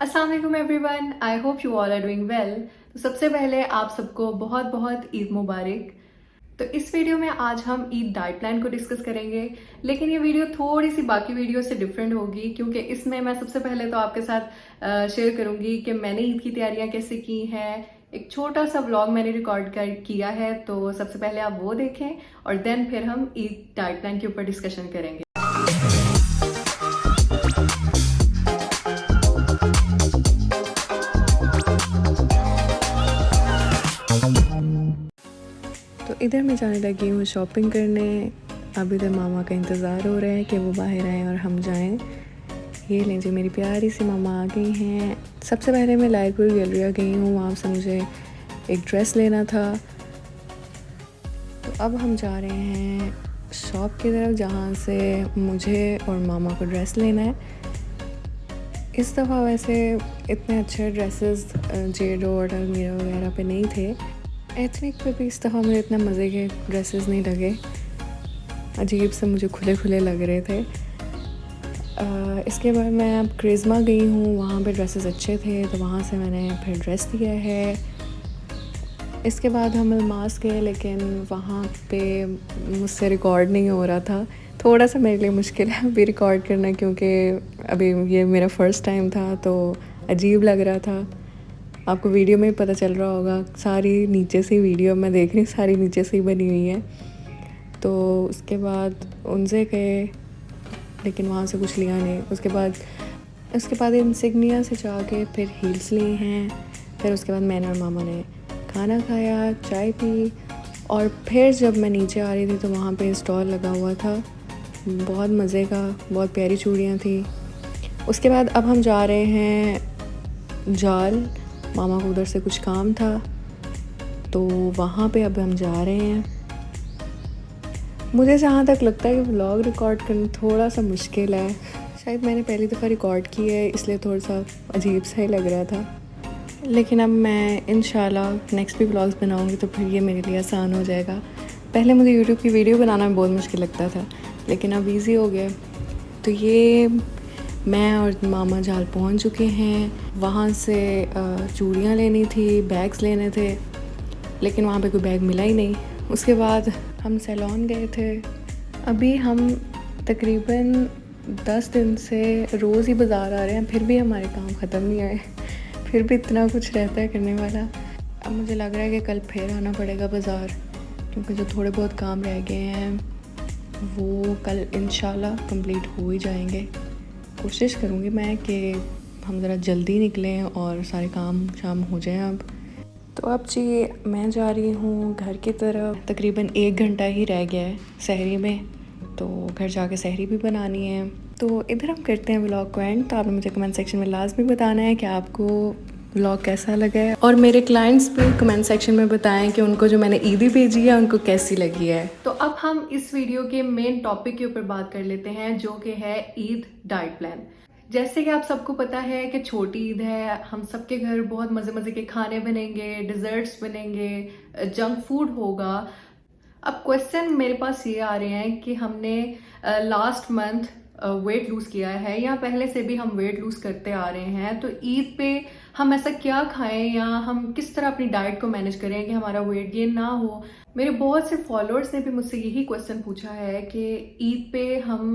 अस्सलाम वालेकुम everyone, I hope you all are doing well. तो सबसे पहले आप सबको बहुत बहुत ईद मुबारक। तो इस वीडियो में आज हम ईद डाइट प्लान को डिस्कस करेंगे, लेकिन ये वीडियो थोड़ी सी बाकी वीडियो से डिफरेंट होगी क्योंकि इसमें मैं सबसे पहले तो आपके साथ शेयर करूंगी कि मैंने ईद की तैयारियां कैसे की हैं। एक छोटा सा व्लॉग मैंने रिकॉर्ड किया है, तो सबसे पहले आप वो देखें और देन फिर हम ईद डाइट प्लान के ऊपर डिस्कशन करेंगे। तो इधर मैं जाने लगी हूँ शॉपिंग करने। अभी तो मामा का इंतज़ार हो रहा है कि वो बाहर आएँ और हम जाएं। ये लें जी, मेरी प्यारी सी मामा आ गई हैं। सबसे पहले मैं लाइटपुर गैलरिया गई हूँ, वहाँ से मुझे एक ड्रेस लेना था। तो अब हम जा रहे हैं शॉप की तरफ जहाँ से मुझे और मामा को ड्रेस लेना है। इस दफ़ा वैसे इतने अच्छे ड्रेसेस जेडो और अलमीरा वगैरह पे नहीं थे। एथनिक पे भी इस दफ़ा मुझे इतने मज़े के ड्रेसेस नहीं लगे, अजीब से मुझे खुले खुले लग रहे थे। इसके बाद मैं अब क्रिज़मा गई हूँ, वहाँ पे ड्रेसेस अच्छे थे तो वहाँ से मैंने फिर ड्रेस लिया है। इसके बाद हम अलमास गए, लेकिन वहाँ पे मुझसे रिकॉर्ड नहीं हो रहा था। थोड़ा सा मेरे लिए मुश्किल है अभी रिकॉर्ड करना, क्योंकि अभी ये मेरा फ़र्स्ट टाइम था तो अजीब लग रहा था। आपको वीडियो में ही पता चल रहा होगा, सारी नीचे से वीडियो मैं देख रही हूँ, सारी नीचे से ही बनी हुई है। तो उसके बाद उनसे गए, लेकिन वहाँ से कुछ लिया नहीं। उसके बाद इंसिग्निया से जाके फिर हील्स लिए हैं। फिर उसके बाद मैंने और मामा ने खाना खाया, चाय पी, और फिर जब मैं नीचे आ रही थी तो वहाँ पे स्टॉल लगा हुआ था, बहुत मज़े का, बहुत प्यारी चूड़ियाँ थी। उसके बाद अब हम जा रहे हैं जाल, मामा को उधर से कुछ काम था तो वहाँ पे अब हम जा रहे हैं। मुझे जहाँ तक लगता है कि व्लॉग रिकॉर्ड करना थोड़ा सा मुश्किल है। शायद मैंने पहली दफ़ा रिकॉर्ड की है इसलिए थोड़ा सा अजीब सा ही लग रहा था, लेकिन अब मैं इंशाल्लाह नेक्स्ट भी व्लॉग्स बनाऊँगी तो फिर ये मेरे लिए आसान हो जाएगा। पहले मुझे यूट्यूब की वीडियो बनाना में बहुत मुश्किल लगता था, लेकिन अब ईज़ी हो गया। तो ये मैं और मामा जाल पहुंच चुके हैं। वहाँ से चूड़ियाँ लेनी थी, बैग्स लेने थे, लेकिन वहाँ पे कोई बैग मिला ही नहीं। उसके बाद हम सैलून गए थे। अभी हम तकरीबन 10 दिन से रोज़ ही बाज़ार आ रहे हैं, फिर भी हमारे काम ख़त्म नहीं आए, फिर भी इतना कुछ रहता है करने वाला। अब मुझे लग रहा है कि कल फिर आना पड़ेगा बाज़ार, क्योंकि जो थोड़े बहुत काम रह गए हैं वो कल इंशाल्लाह कंप्लीट हो ही जाएंगे। कोशिश करूँगी मैं कि हम ज़रा जल्दी निकलें और सारे काम शाम हो जाएं अब। तो अब जी मैं जा रही हूँ घर की तरफ। तकरीबन 1 घंटा ही रह गया है सहरी में, तो घर जाके सहरी भी बनानी है। तो इधर हम करते हैं व्लॉग को एंड। तो आपने मुझे कमेंट सेक्शन में लाजमी बताना है कि आपको व्लॉग कैसा लगा है, और मेरे क्लाइंट्स भी कमेंट सेक्शन में बताएं कि उनको जो मैंने ईदी भेजी है उनको कैसी लगी है। तो अब हम इस वीडियो के मेन टॉपिक के ऊपर बात कर लेते हैं, जो कि है ईद डाइट प्लान। जैसे कि आप सबको पता है कि छोटी ईद है, हम सबके घर बहुत मज़े मज़े के खाने बनेंगे, डिज़र्ट्स बनेंगे, जंक फूड होगा। अब क्वेश्चन मेरे पास ये आ रहे हैं कि हमने लास्ट मंथ वेट लूज़ किया है या पहले से भी हम वेट लूज़ करते आ रहे हैं, तो ईद पे हम ऐसा क्या खाएं या हम किस तरह अपनी डाइट को मैनेज करें कि हमारा वेट गेन ना हो। मेरे बहुत से फॉलोअर्स ने भी मुझसे यही क्वेश्चन पूछा है कि ईद पे हम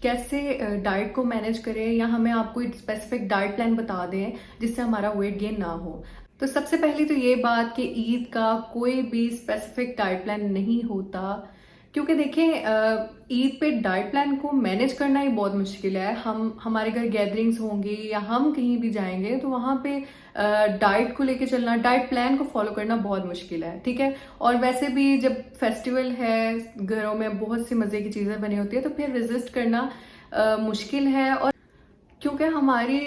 कैसे डाइट को मैनेज करें, या हमें आपको एक स्पेसिफिक डाइट प्लान बता दें जिससे हमारा वेट गेन ना हो। तो सबसे पहली तो ये बात कि ईद का कोई भी स्पेसिफिक डाइट प्लान नहीं होता, क्योंकि देखें ईद पे डाइट प्लान को मैनेज करना ही बहुत मुश्किल है। हमारे घर गैदरिंग्स होंगी या हम कहीं भी जाएंगे तो वहाँ पे डाइट को लेके चलना, डाइट प्लान को फॉलो करना बहुत मुश्किल है, ठीक है। और वैसे भी जब फेस्टिवल है, घरों में बहुत सी मज़े की चीज़ें बनी होती है, तो फिर रेजिस्ट करना मुश्किल है। और क्योंकि हमारी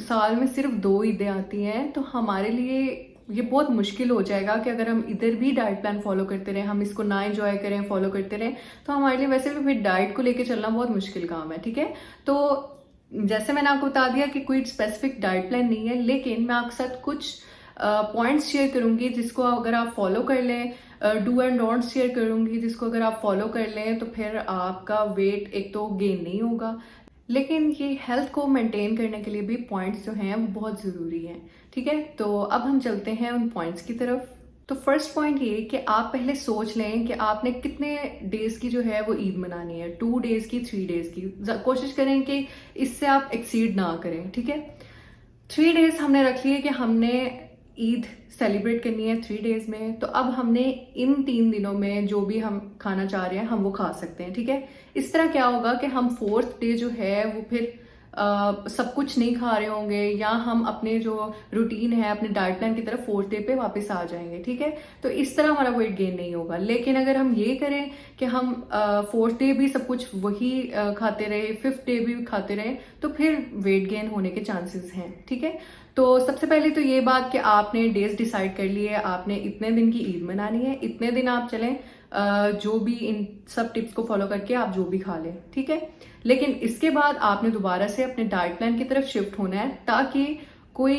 साल में सिर्फ 2 ईदें आती हैं, तो हमारे लिए ये बहुत मुश्किल हो जाएगा कि अगर हम इधर भी डाइट प्लान फॉलो करते रहें, हम इसको ना एंजॉय करें, फॉलो करते रहें, तो हमारे लिए वैसे भी फिर डाइट को लेके चलना बहुत मुश्किल काम है, ठीक है। तो जैसे मैंने आपको बता दिया कि कोई स्पेसिफिक डाइट प्लान नहीं है, लेकिन मैं आपके साथ कुछ पॉइंट्स शेयर करूंगी जिसको अगर आप फॉलो कर लें, डू एंड डोंट्स शेयर करूंगी जिसको अगर आप फॉलो कर लें तो फिर आपका वेट एक तो गेन नहीं होगा, लेकिन ये हेल्थ को मेंटेन करने के लिए भी पॉइंट्स जो हैं वो बहुत ज़रूरी हैं। ठीक है, तो अब हम चलते हैं उन पॉइंट्स की तरफ। तो फर्स्ट पॉइंट ये कि आप पहले सोच लें कि आपने कितने डेज़ की जो है वो ईद मनानी है, 2 डेज़ की, 3 डेज़ की। कोशिश करें कि इससे आप एक्सीड ना करें। ठीक है, 3 डेज़ हमने रख लिए कि हमने ईद सेलिब्रेट करनी है 3 डेज़ में। तो अब हमने इन 3 दिनों में जो भी हम खाना चाह रहे हैं हम वो खा सकते हैं। ठीक है, इस तरह क्या होगा कि हम 4th डे जो है वो फिर सब कुछ नहीं खा रहे होंगे, या हम अपने जो रूटीन है, अपने डाइट प्लान की तरफ 4th डे पे वापस आ जाएंगे। ठीक है, तो इस तरह हमारा वेट गेन नहीं होगा। लेकिन अगर हम ये करें कि हम 4th डे भी सब कुछ वही खाते रहे, 5th डे भी खाते रहे, तो फिर वेट गेन होने के चांसेस हैं। ठीक है, तो सबसे पहले तो ये बात कि आपने डेज डिसाइड कर लिए, आपने इतने दिन की ईद मनानी है, इतने दिन आप चलें, जो भी इन सब टिप्स को फॉलो करके आप जो भी खा लें। ठीक है, लेकिन इसके बाद आपने दोबारा से अपने डाइट प्लान की तरफ शिफ्ट होना है, ताकि कोई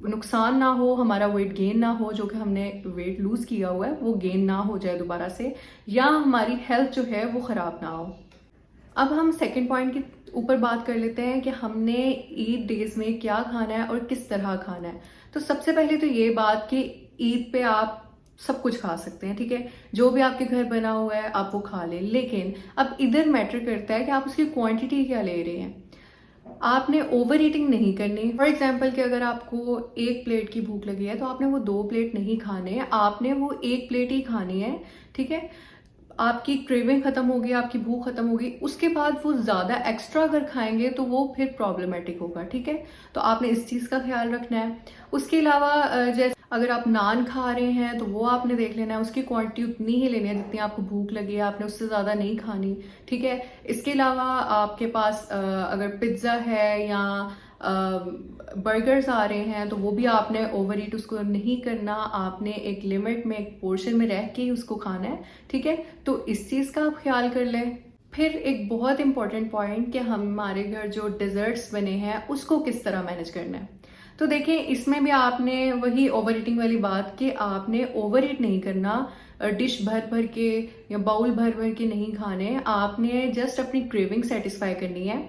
नुकसान ना हो, हमारा वेट गेन ना हो, जो कि हमने वेट लूज किया हुआ है वो गेन ना हो जाए दोबारा से, या हमारी हेल्थ जो है वो खराब ना हो। अब हम सेकंड पॉइंट के ऊपर बात कर लेते हैं कि हमने ईद डेज में क्या खाना है और किस तरह खाना है। तो सबसे पहले तो ये बात कि ईद पे आप सब कुछ खा सकते हैं। ठीक है, जो भी आपके घर बना हुआ है आप वो खा लें, लेकिन अब इधर मैटर करता है कि आप उसकी क्वांटिटी क्या ले रहे हैं। आपने ओवर ईटिंग नहीं करनी। फॉर एग्जाम्पल कि अगर आपको 1 प्लेट की भूख लगी है तो आपने वो 2 प्लेट नहीं खाने, आपने वो 1 प्लेट ही खानी है। ठीक है, आपकी क्रेविंग खत्म होगी, आपकी भूख खत्म होगी, उसके बाद वो ज्यादा एक्स्ट्रा अगर खाएंगे तो वो फिर प्रॉब्लमेटिक होगा। ठीक है, तो आपने इस चीज का ख्याल रखना है। उसके अलावा जैसे अगर आप नान खा रहे हैं तो वो आपने देख लेना है, उसकी क्वांटिटी उतनी ही लेनी है जितनी आपको भूख लगी है, आपने उससे ज्यादा नहीं खानी। ठीक है, इसके अलावा आपके पास अगर पिज्जा है या बर्गर्स आ रहे हैं तो वो भी आपने ओवर ईट उसको नहीं करना, आपने एक लिमिट में, एक पोर्शन में रह के ही उसको खाना है। ठीक है, तो इस चीज़ का आप ख्याल कर लें। फिर एक बहुत इंपॉर्टेंट पॉइंट कि हमारे घर जो डिजर्ट्स बने हैं उसको किस तरह मैनेज करना है। तो देखिए, इसमें भी आपने वही ओवर ईटिंग वाली बात कि आपने ओवर ईट नहीं करना, डिश भर भर के या बाउल भर भर के नहीं खाने, आपने जस्ट अपनी क्रेविंग सेटिस्फाई करनी है।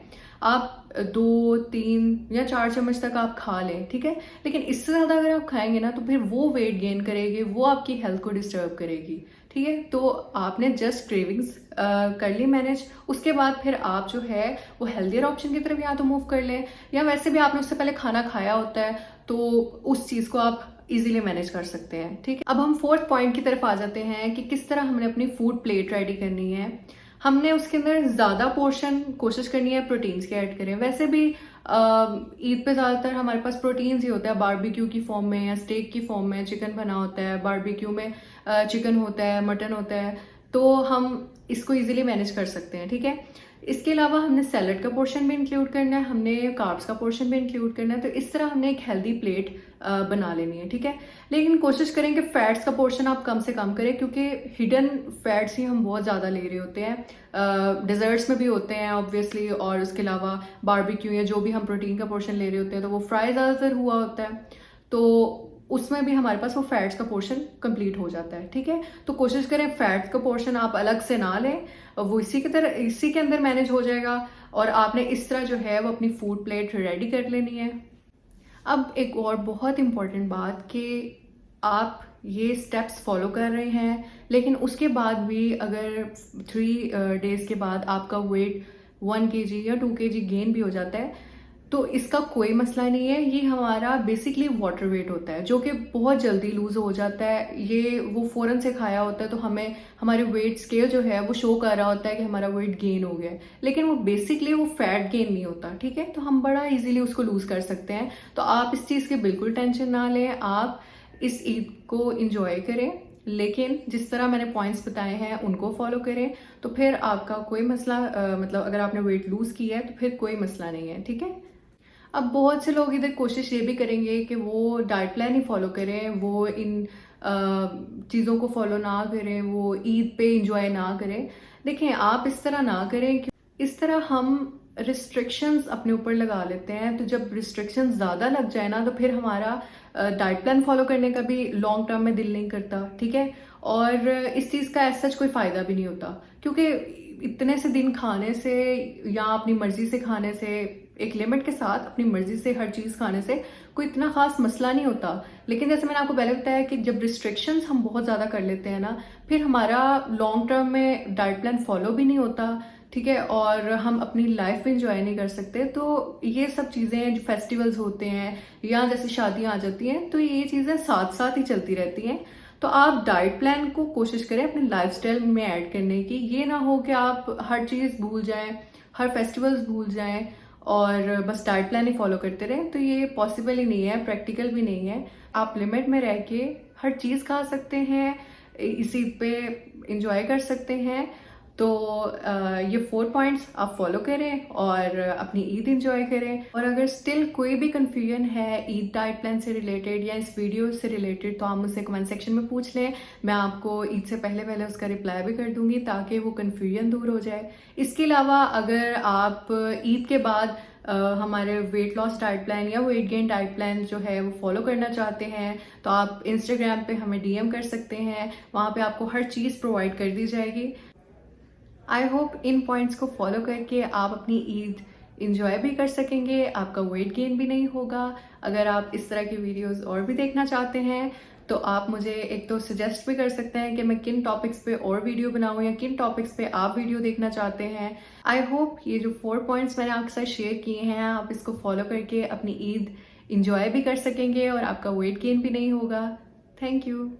आप 2, 3 या 4 चम्मच तक आप खा लें। ठीक है, लेकिन इससे ज्यादा अगर आप खाएंगे ना तो फिर वो वेट गेन करेगी, वो आपकी हेल्थ को डिस्टर्ब करेगी। ठीक है, तो आपने जस्ट क्रेविंग्स कर ली मैनेज, उसके बाद फिर आप जो है वो हेल्दियर ऑप्शन की तरफ या तो मूव कर लें, या वैसे भी आपने उससे पहले खाना खाया होता है तो उस चीज को आप इजीली मैनेज कर सकते हैं। ठीक है, अब हम 4th पॉइंट की तरफ आ जाते हैं कि किस तरह हमने अपनी फूड प्लेट रेडी करनी है। हमने उसके अंदर ज्यादा पोर्शन कोशिश करनी है प्रोटीन्स के ऐड करें। वैसे भी ईद पे ज्यादातर हमारे पास प्रोटीन्स ही होता है, बारबेक्यू की फॉर्म में या स्टेक की फॉर्म में चिकन बना होता है, बारबेक्यू में चिकन होता है, मटन होता है, तो हम इसको इजीली मैनेज कर सकते हैं। ठीक है, इसके अलावा हमने सैलड का पोर्शन भी इंक्लूड करना है, हमने कार्ब्स का पोर्शन भी इंक्लूड करना है। तो इस तरह हमने एक हेल्दी प्लेट बना लेनी है। ठीक है, लेकिन कोशिश करें कि फैट्स का पोर्शन आप कम से कम करें, क्योंकि हिडन फैट्स ही हम बहुत ज़्यादा ले रहे होते हैं। डिजर्ट्स में भी होते हैं ऑब्वियसली, और उसके अलावा बारबेक्यू या जो भी हम प्रोटीन का पोर्शन ले रहे होते हैं तो वो फ्राई ज़्यादातर हुआ होता है, तो उसमें भी हमारे पास वो फैट्स का पोर्शन कंप्लीट हो जाता है। ठीक है, तो कोशिश करें फैट्स का पोर्शन आप अलग से ना लें, वो इसी की तरह इसी के अंदर मैनेज हो जाएगा, और आपने इस तरह जो है वो अपनी फूड प्लेट रेडी कर लेनी है। अब एक और बहुत इंपॉर्टेंट बात कि आप ये स्टेप्स फॉलो कर रहे हैं, लेकिन उसके बाद भी अगर 3 डेज के बाद आपका वेट 1 kg या 2 kg गेन भी हो जाता है तो इसका कोई मसला नहीं है। ये हमारा बेसिकली वाटर वेट होता है जो कि बहुत जल्दी लूज हो जाता है। ये वो फौरन से खाया होता है तो हमें हमारे वेट स्केल जो है वो शो कर रहा होता है कि हमारा वेट गेन हो गया है, लेकिन वो बेसिकली वो फैट गेन नहीं होता। ठीक है, तो हम बड़ा इजीली उसको लूज कर सकते हैं। तो आप इस चीज़ की बिल्कुल टेंशन ना लें, आप इस ईद को इंजॉय करें, लेकिन जिस तरह मैंने पॉइंट्स बताए हैं उनको फॉलो करें, तो फिर आपका कोई मसला मतलब अगर आपने वेट लूज किया है तो फिर कोई मसला नहीं है। ठीक है, अब बहुत से लोग इधर कोशिश ये भी करेंगे कि वो डाइट प्लान ही फॉलो करें, वो इन चीज़ों को फॉलो ना करें, वो ईद पे इंजॉय ना करें। देखें, आप इस तरह ना करें कि इस तरह हम रिस्ट्रिक्शंस अपने ऊपर लगा लेते हैं। तो जब रिस्ट्रिक्शंस ज़्यादा लग जाए ना तो फिर हमारा डाइट प्लान फॉलो करने का भी लॉन्ग टर्म में दिल नहीं करता। ठीक है, और इस चीज़ का ऐसा कोई फ़ायदा भी नहीं होता, क्योंकि इतने से दिन खाने से या अपनी मर्जी से खाने से, एक लिमिट के साथ अपनी मर्जी से हर चीज़ खाने से कोई इतना खास मसला नहीं होता। लेकिन जैसे मैंने आपको पहले बताया कि जब रिस्ट्रिक्शंस हम बहुत ज़्यादा कर लेते हैं ना, फिर हमारा लॉन्ग टर्म में डाइट प्लान फॉलो भी नहीं होता, ठीक है, और हम अपनी लाइफ में इंजॉय नहीं कर सकते। तो ये सब चीज़ें जो फेस्टिवल्स होते हैं या जैसे शादियाँ आ जाती हैं, तो ये चीज़ें साथ साथ ही चलती रहती हैं। तो आप डाइट प्लान को कोशिश करें अपने लाइफस्टाइल में ऐड करने की। ये ना हो कि आप हर चीज़ भूल जाएं, हर फेस्टिवल्स भूल जाएं और बस डाइट प्लान ही फॉलो करते रहें। तो ये पॉसिबल ही नहीं है, प्रैक्टिकल भी नहीं है। आप लिमिट में रह के हर चीज़ खा सकते हैं, इसी पे इंजॉय कर सकते हैं। तो ये 4 पॉइंट्स आप फॉलो करें और अपनी ईद इंजॉय करें। और अगर स्टिल कोई भी कन्फ्यूजन है ईद डाइट प्लान से रिलेटेड या इस वीडियो से रिलेटेड, तो आप मुझसे कमेंट सेक्शन में पूछ लें। मैं आपको ईद से पहले पहले उसका रिप्लाई भी कर दूंगी ताकि वो कन्फ्यूजन दूर हो जाए। इसके अलावा अगर आप ईद के बाद हमारे वेट लॉस डाइट प्लान या वेट गेन डाइट प्लान जो है वो फॉलो करना चाहते हैं, तो आप इंस्टाग्राम पे हमें डीएम कर सकते हैं। वहाँ पे आपको हर चीज़ प्रोवाइड कर दी जाएगी। आई होप इन पॉइंट्स को फॉलो करके आप अपनी ईद इंजॉय भी कर सकेंगे, आपका वेट गेन भी नहीं होगा। अगर आप इस तरह की वीडियोस और भी देखना चाहते हैं तो आप मुझे एक तो सजेस्ट भी कर सकते हैं कि मैं किन टॉपिक्स पे और वीडियो बनाऊं या किन टॉपिक्स पे आप वीडियो देखना चाहते हैं। आई होप ये जो 4 पॉइंट्स मैंने आपके साथ शेयर किए हैं, आप इसको फॉलो करके अपनी ईद इंजॉय भी कर सकेंगे और आपका वेट गेन भी नहीं होगा। Thank you.